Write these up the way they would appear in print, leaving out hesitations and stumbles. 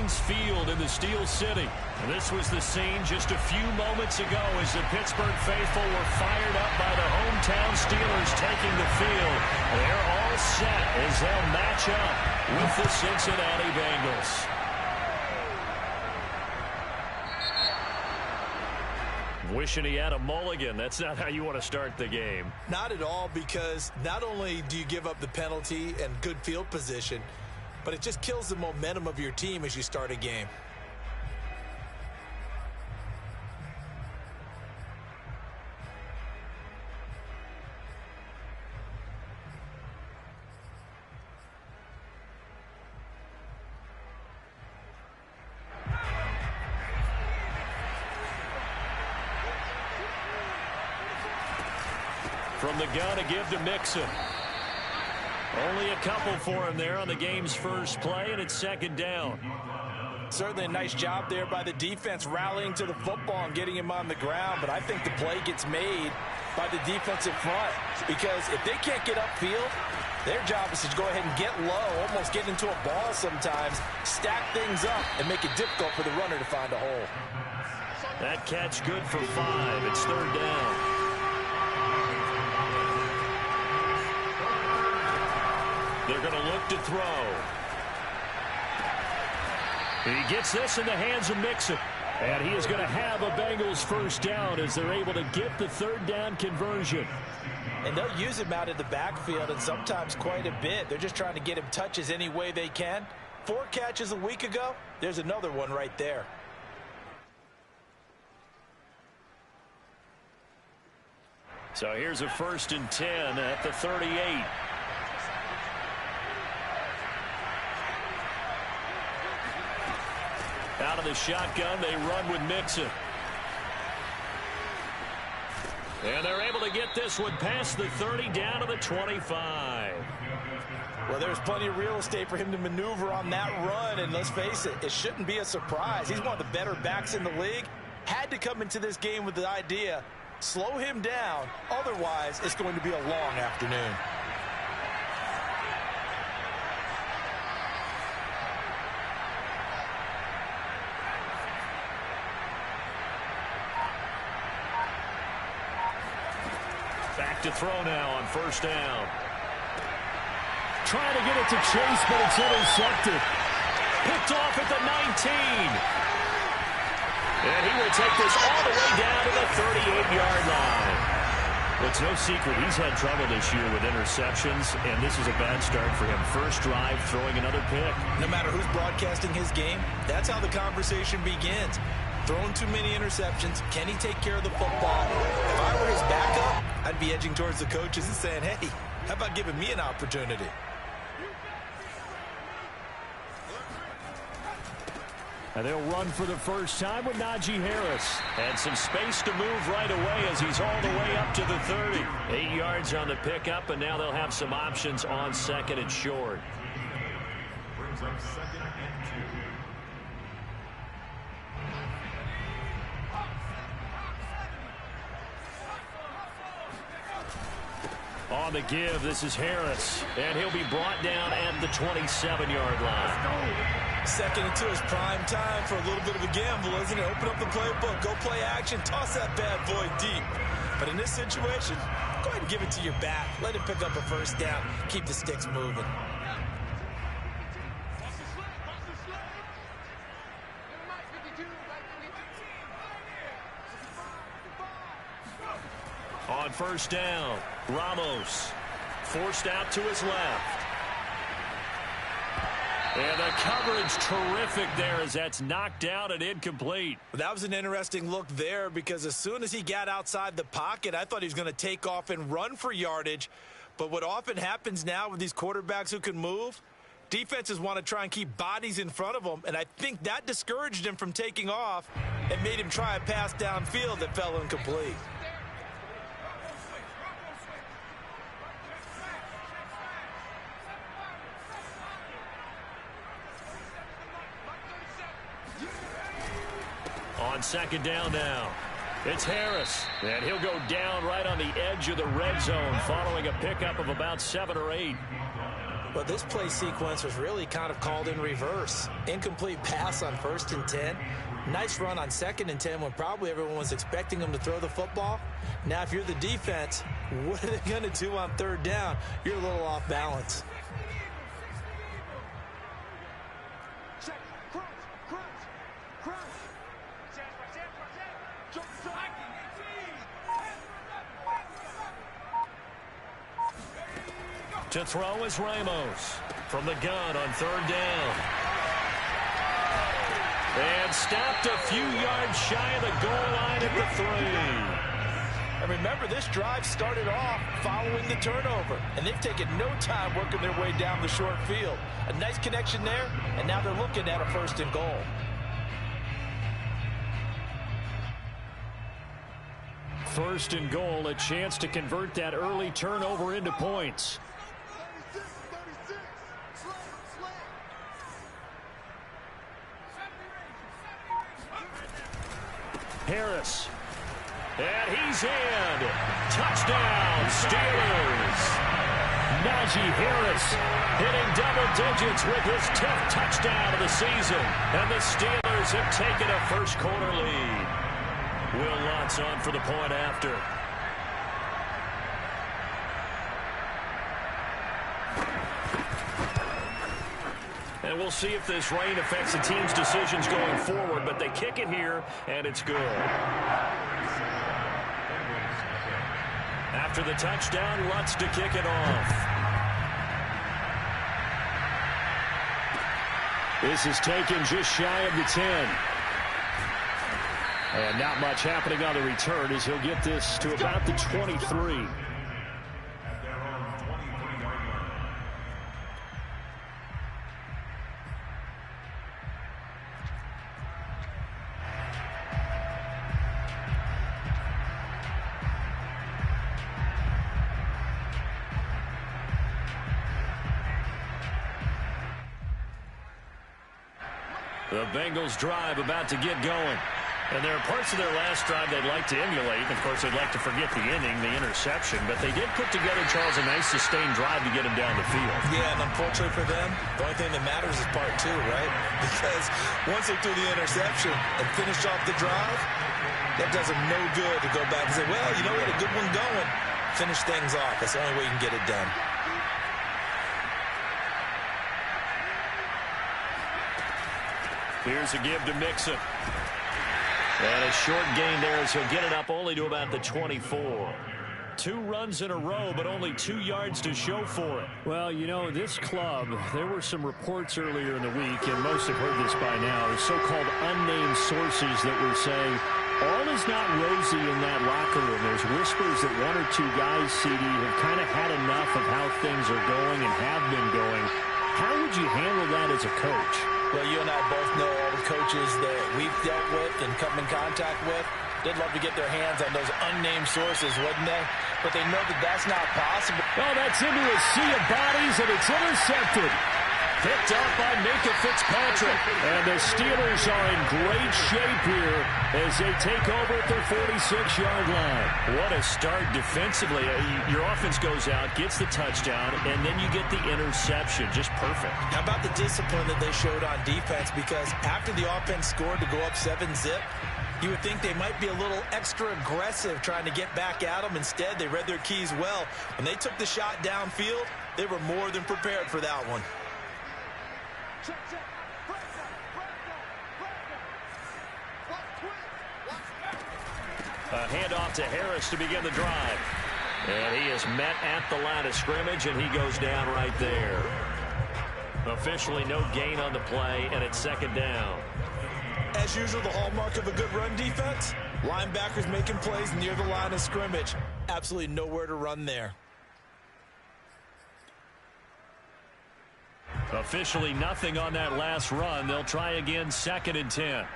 Heinz Field in the Steel City. And this was the scene just a few moments ago as the Pittsburgh faithful were fired up by the hometown Steelers taking the field. They're all set as they'll match up with the Cincinnati Bengals. Wishing he had a mulligan. That's not how you want to start the game. Not at all, because not only do you give up the penalty and good field position, but it just kills the momentum of your team as you start a game. From the gun to give to Mixon. Only a couple for him there on the game's first play, and it's second down. Certainly a nice job there by the defense rallying to the football and getting him on the ground, but I think the play gets made by the defensive front, because if they can't get upfield, their job is to go ahead and get low, almost get into a ball sometimes, stack things up, and make it difficult for the runner to find a hole. That catch good for 5. It's third down. They're going to look to throw. He gets this in the hands of Mixon. And he is going to have a Bengals first down as they're able to get the third down conversion. And they'll use him out of the backfield, and sometimes quite a bit. They're just trying to get him touches any way they can. 4 catches a week ago. There's another one right there. So here's a 1st and 10 at the 38. Out of the shotgun, they run with Mixon. And they're able to get this one past the 30 down to the 25. Well, there's plenty of real estate for him to maneuver on that run, and let's face it, it shouldn't be a surprise. He's one of the better backs in the league. Had to come into this game with the idea, slow him down, otherwise it's going to be a long afternoon. Back to throw now on first down. Trying to get it to Chase, but it's intercepted. Picked off at the 19. And he will take this all the way down to the 38-yard line. Well, it's no secret he's had trouble this year with interceptions, and this is a bad start for him. First drive, throwing another pick. No matter who's broadcasting his game, that's how the conversation begins. Throwing too many interceptions. Can he take care of the football? If I were his backup, I'd be edging towards the coaches and saying, hey, how about giving me an opportunity? And they'll run for the first time with Najee Harris. And some space to move right away as he's all the way up to the 30. 8 yards on the pickup, and now they'll have some options on second and short. Brings up 2nd and 2. On the give, this is Harris. And he'll be brought down at the 27-yard line. 2nd and 2 is prime time for a little bit of a gamble, isn't it? Open up the playbook, go play action, toss that bad boy deep. But in this situation, go ahead and give it to your back. Let him pick up a first down. Keep the sticks moving. On first down, Ramos forced out to his left. And the coverage terrific there as that's knocked out and incomplete. That was an interesting look there, because as soon as he got outside the pocket, I thought he was going to take off and run for yardage. But what often happens now with these quarterbacks who can move, defenses want to try and keep bodies in front of them, and I think that discouraged him from taking off and made him try a pass downfield that fell incomplete. On second down now, it's Harris, and he'll go down right on the edge of the red zone following a pickup of about 7 or 8. Well, this play sequence was really kind of called in reverse. Incomplete pass on 1st and 10. Nice run on 2nd and 10 when probably everyone was expecting them to throw the football. Now, if you're the defense, what are they going to do on 3rd down? You're a little off balance. To throw is Ramos from the gun on 3rd down. And stopped a few yards shy of the goal line at the 3. And remember, this drive started off following the turnover, and they've taken no time working their way down the short field. A nice connection there, and now they're looking at a 1st and goal. First and goal, a chance to convert that early turnover into points. Harris. And he's in. Touchdown, Steelers. Najee Harris hitting double digits with his 10th touchdown of the season. And the Steelers have taken a first-quarter lead. Will Lutz on for the point after. And we'll see if this rain affects the team's decisions going forward, but they kick it here, and it's good. After the touchdown, Lutz to kick it off. This is taken just shy of the 10. And not much happening on the return as he'll get this to about the 23. The Bengals drive about to get going. And there are parts of their last drive they'd like to emulate. Of course, they'd like to forget the inning, the interception. But they did put together, Charles, a nice sustained drive to get him down the field. Yeah, and unfortunately for them, the only thing that matters is part 2, right? Because once they threw the interception and finished off the drive, that does them no good to go back and say, well, you know, we had a good one going. Finish things off. That's the only way you can get it done. Here's a give to Mixon. And a short gain there as he'll get it up only to about the 24. 2 runs in a row, but only 2 yards to show for it. Well, you know, this club, there were some reports earlier in the week, and most have heard this by now, the so-called unnamed sources that were saying all is not rosy in that locker room. There's whispers that 1 or 2 guys, CD, have kind of had enough of how things are going and have been going. How would you handle that as a coach? Well, you and I both know all the coaches that we've dealt with and come in contact with. They'd love to get their hands on those unnamed sources, wouldn't they? But they know that that's not possible. Oh, that's into a sea of bodies, and it's intercepted. Picked up by Minka Fitzpatrick. And the Steelers are in great shape here as they take over at their 46-yard line. What a start defensively. Your offense goes out, gets the touchdown, and then you get the interception. Just perfect. How about the discipline that they showed on defense? Because after the offense scored to go up 7-zip, you would think they might be a little extra aggressive trying to get back at them. Instead, they read their keys well. When they took the shot downfield, they were more than prepared for that one. A handoff to Harris to begin the drive. And he is met at the line of scrimmage, and he goes down right there. Officially no gain on the play, and it's 2nd down. As usual, the hallmark of a good run defense, linebackers making plays near the line of scrimmage. Absolutely nowhere to run there. Officially nothing on that last run. They'll try again, 2nd and 10.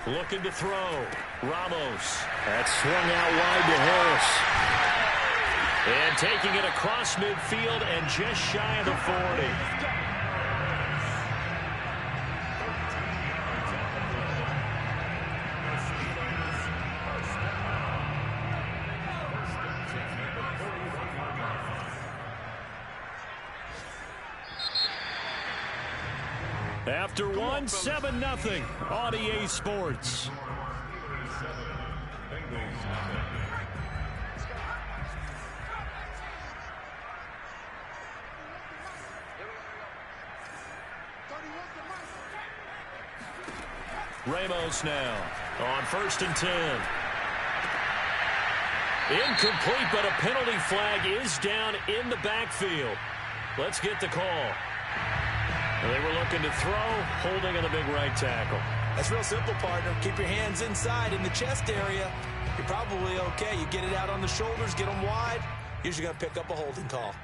Looking to throw. Ramos. That's swung out wide to Harris. And taking it across midfield and just shy of the 40. After one, 7-0 on EA Sports. Ramos now on 1st and 10. Incomplete, but a penalty flag is down in the backfield. Let's get the call. They were looking to throw, holding on the big right tackle. That's real simple, partner. Keep your hands inside in the chest area. You're probably okay. You get it out on the shoulders, get them wide. Usually going to pick up a holding call.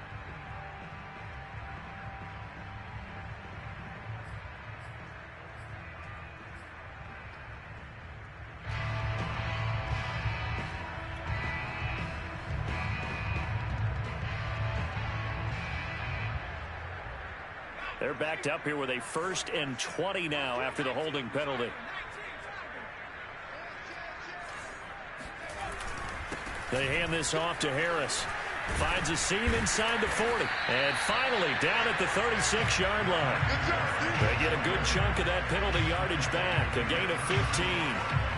They're backed up here with a 1st and 20 now after the holding penalty. They hand this off to Harris. Finds a seam inside the 40. And finally down at the 36-yard line. They get a good chunk of that penalty yardage back. A gain of 15.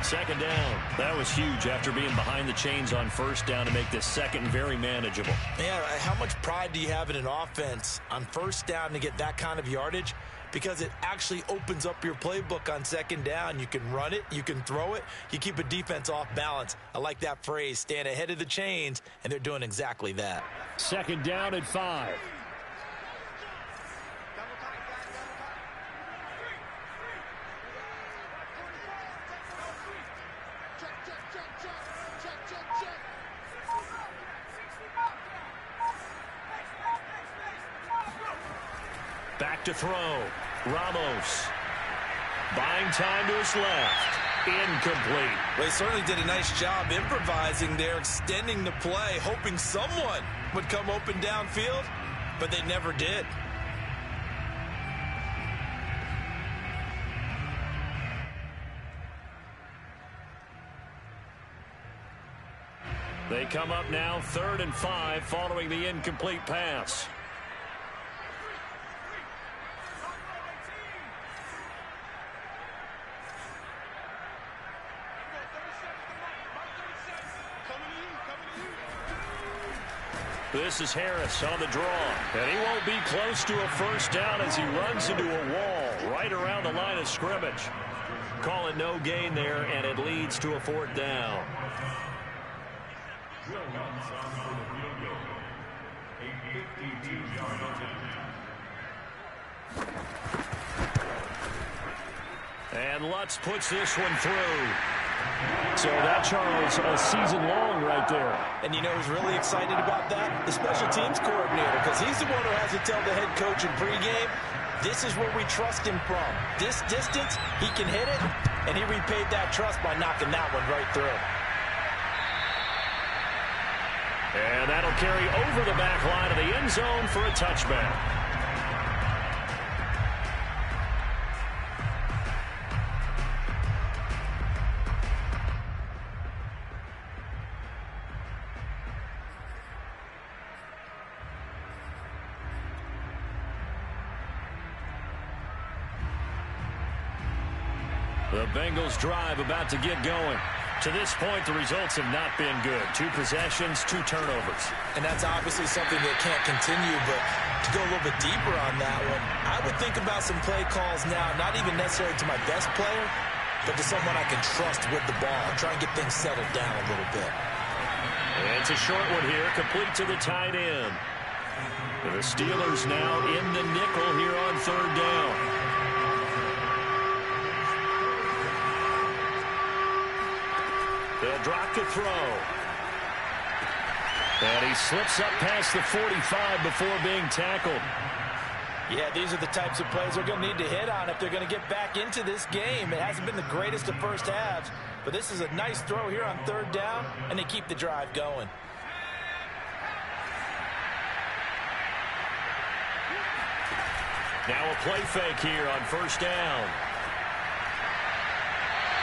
2nd down. That was huge after being behind the chains on 1st down to make this 2nd very manageable. Yeah, how much pride do you have in an offense on 1st down to get that kind of yardage? Because it actually opens up your playbook on 2nd down. You can run it, you can throw it, you keep a defense off balance. I like that phrase, stand ahead of the chains, and they're doing exactly that. 2nd down at 5. Back to throw. Ramos. Buying time to his left. Incomplete. Well, he certainly did a nice job improvising there, extending the play, hoping someone would come open downfield, but they never did. They come up now 3rd and 5 following the incomplete pass. This is Harris on the draw, and he won't be close to a 1st down as he runs into a wall right around the line of scrimmage. Calling no gain there, and it leads to a 4th down. And Lutz puts this one through. So that, Charles, a season long right there. And you know who's really excited about that? The special teams coordinator, because he's the one who has to tell the head coach in pregame, this is where we trust him from. This distance, he can hit it, and he repaid that trust by knocking that one right through. And that'll carry over the back line of the end zone for a touchback. The Bengals drive about to get going. To this point, the results have not been good. 2 possessions, 2 turnovers. And that's obviously something that can't continue, but to go a little bit deeper on that one, I would think about some play calls now, not even necessarily to my best player, but to someone I can trust with the ball and try and get things settled down a little bit. And it's a short one here, complete to the tight end. The Steelers now in the nickel here on 3rd down. They'll drop the throw. And he slips up past the 45 before being tackled. Yeah, these are the types of plays they're going to need to hit on if they're going to get back into this game. It hasn't been the greatest of first halves, but this is a nice throw here on 3rd down, and they keep the drive going. Now a play fake here on 1st down.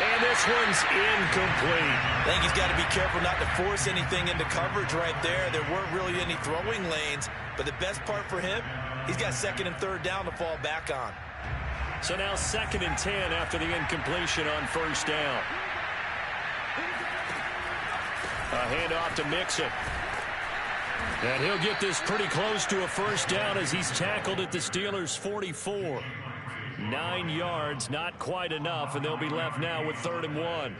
And this one's incomplete. I think he's got to be careful not to force anything into coverage right there. There weren't really any throwing lanes, but the best part for him, he's got 2nd and 3rd down to fall back on. So now 2nd and 10 after the incompletion on first down. A handoff to Mixon. And he'll get this pretty close to a first down as he's tackled at the Steelers' 44. 9 yards, not quite enough, and they'll be left now with 3rd and 1.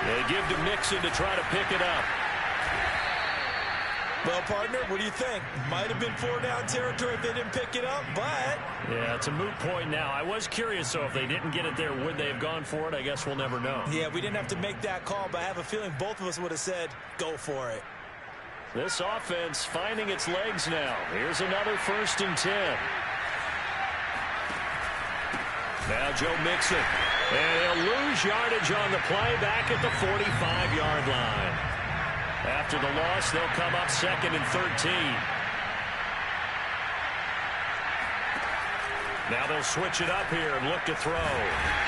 They give to Mixon to try to pick it up. Well, partner, what do you think? Might have been 4-down territory if they didn't pick it up, but... Yeah, it's a moot point now. I was curious, so if they didn't get it there, would they have gone for it? I guess we'll never know. Yeah, we didn't have to make that call, but I have a feeling both of us would have said, go for it. This offense finding its legs now. Here's another 1st and 10. Now Joe Mixon. And he'll lose yardage on the play back at the 45-yard line. After the loss, they'll come up 2nd and 13. Now they'll switch it up here and look to throw.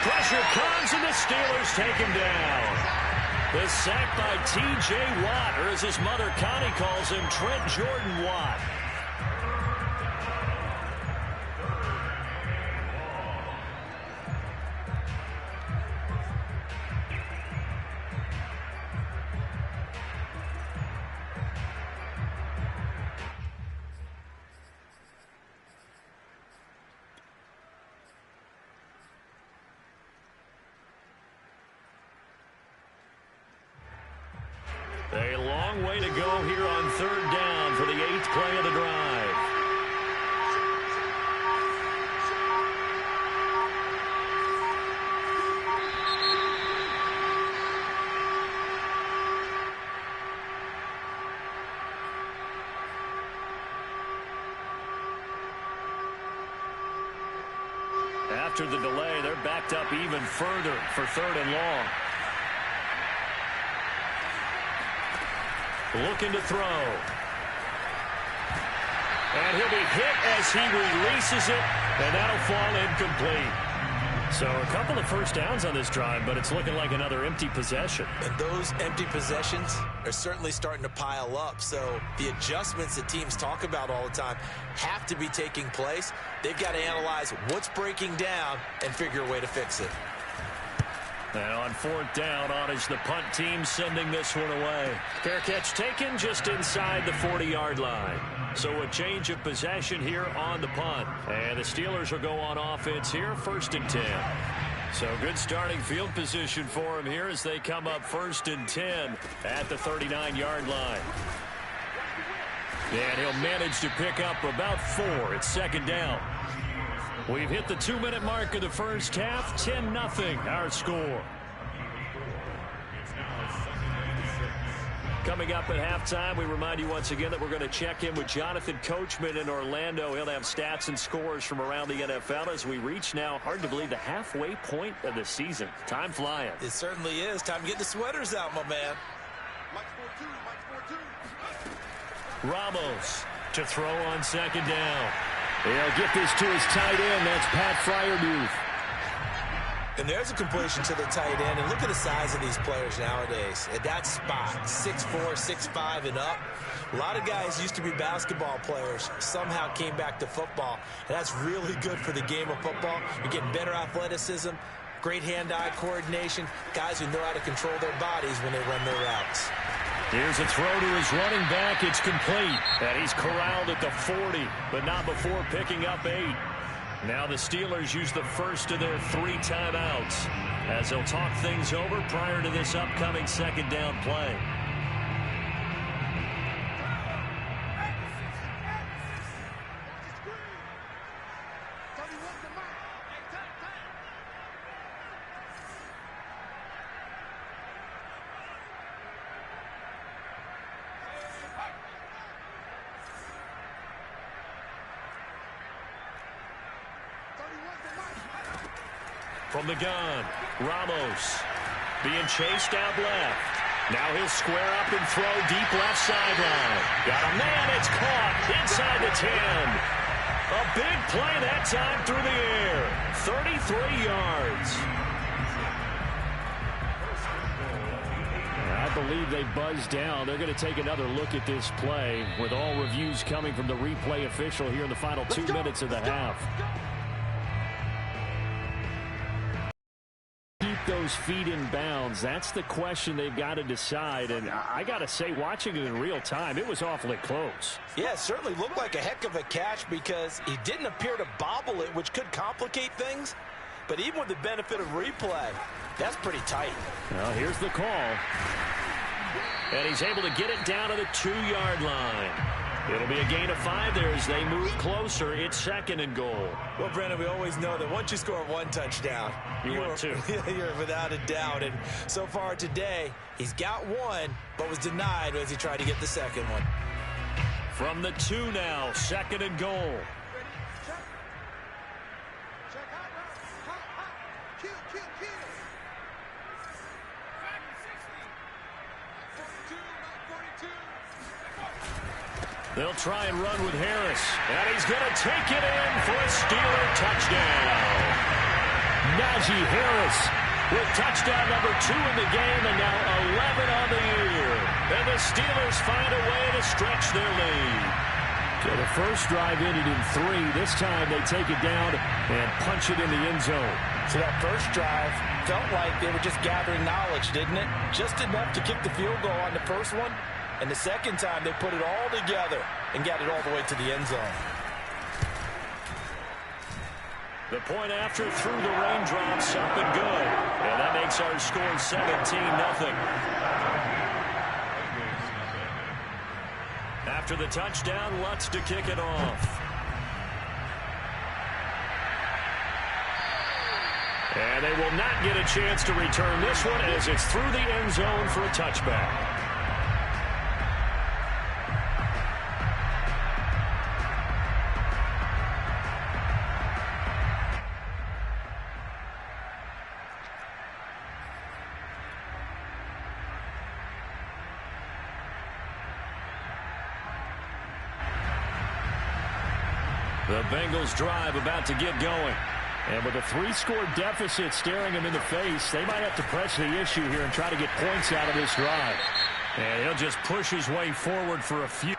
Pressure comes, and the Steelers take him down. The sack by T.J. Watt, or as his mother Connie calls him, Trent Jordan Watt. A long way to go here on 3rd down for the 8th play of the drive. After the delay, they're backed up even further for 3rd and long. Looking to throw. And he'll be hit as he releases it, and that'll fall incomplete. So a couple of first downs on this drive, but it's looking like another empty possession. And those empty possessions are certainly starting to pile up. So the adjustments that teams talk about all the time have to be taking place. They've got to analyze what's breaking down and figure a way to fix it. And on 4th down, on is the punt team sending this one away. Fair catch taken just inside the 40-yard line. So a change of possession here on the punt. And the Steelers will go on offense here, 1st and 10. So good starting field position for him here as they come up 1st and 10 at the 39-yard line. And he'll manage to pick up about 4. It's 2nd down. We've hit the 2-minute mark of the first half. 10-0 our score. Coming up at halftime, we remind you once again that we're going to check in with Jonathan Coachman in Orlando. He'll have stats and scores from around the NFL as we reach now, hard to believe, the halfway point of the season. Time flying. It certainly is. Time to get the sweaters out, my man. Ramos to throw on 2nd down. He'll get this to his tight end. That's Pat Freiermuth. And there's a completion to the tight end. And look at the size of these players nowadays. At that spot, 6'4", 6'5", and up. A lot of guys used to be basketball players, somehow came back to football. And that's really good for the game of football. You're getting better athleticism, great hand-eye coordination, guys who know how to control their bodies when they run their routes. Here's a throw to his running back. It's complete. And he's corralled at the 40, but not before picking up 8. Now the Steelers use the first of their 3 timeouts as they'll talk things over prior to this upcoming 2nd down play. From the gun, Ramos being chased out left. Now he'll square up and throw deep left sideline. Got a man, it's caught inside the 10. A big play that time through the air. 33 yards. believe they buzzed down. They're going to take another look at this play with all reviews coming from the replay official here in the final 2 minutes of the half. Keep those feet in bounds. That's the question they've got to decide. And I got to say, watching it in real time, it was awfully close. Yeah, it certainly looked like a heck of a catch because he didn't appear to bobble it, which could complicate things. But even with the benefit of replay, that's pretty tight. Well, here's the call. And he's able to get it down to the 2-yard line. It'll be a gain of 5 there as they move closer. It's 2nd and goal. Well, Brandon, we always know that once you score 1 touchdown, you want 2. You're without a doubt. And so far today, he's got 1, but was denied as he tried to get the 2nd one. From the 2 now, 2nd and goal. They'll try and run with Harris. And he's going to take it in for a Steeler touchdown. Najee Harris with touchdown number 2 in the game and now 11 on the year. And the Steelers find a way to stretch their lead. So the first drive ended in 3. This time they take it down and punch it in the end zone. So that first drive felt like they were just gathering knowledge, didn't it? Just enough to kick the field goal on the first one. And the second time, they put it all together and got it all the way to the end zone. The point after through the raindrops, up and good. And that makes our score 17-0. After the touchdown, Lutz to kick it off. And they will not get a chance to return this one as it's through the end zone for a touchback. The Bengals drive about to get going. And with a 3-score deficit staring them in the face, they might have to press the issue here and try to get points out of this drive. And he'll just push his way forward for a few.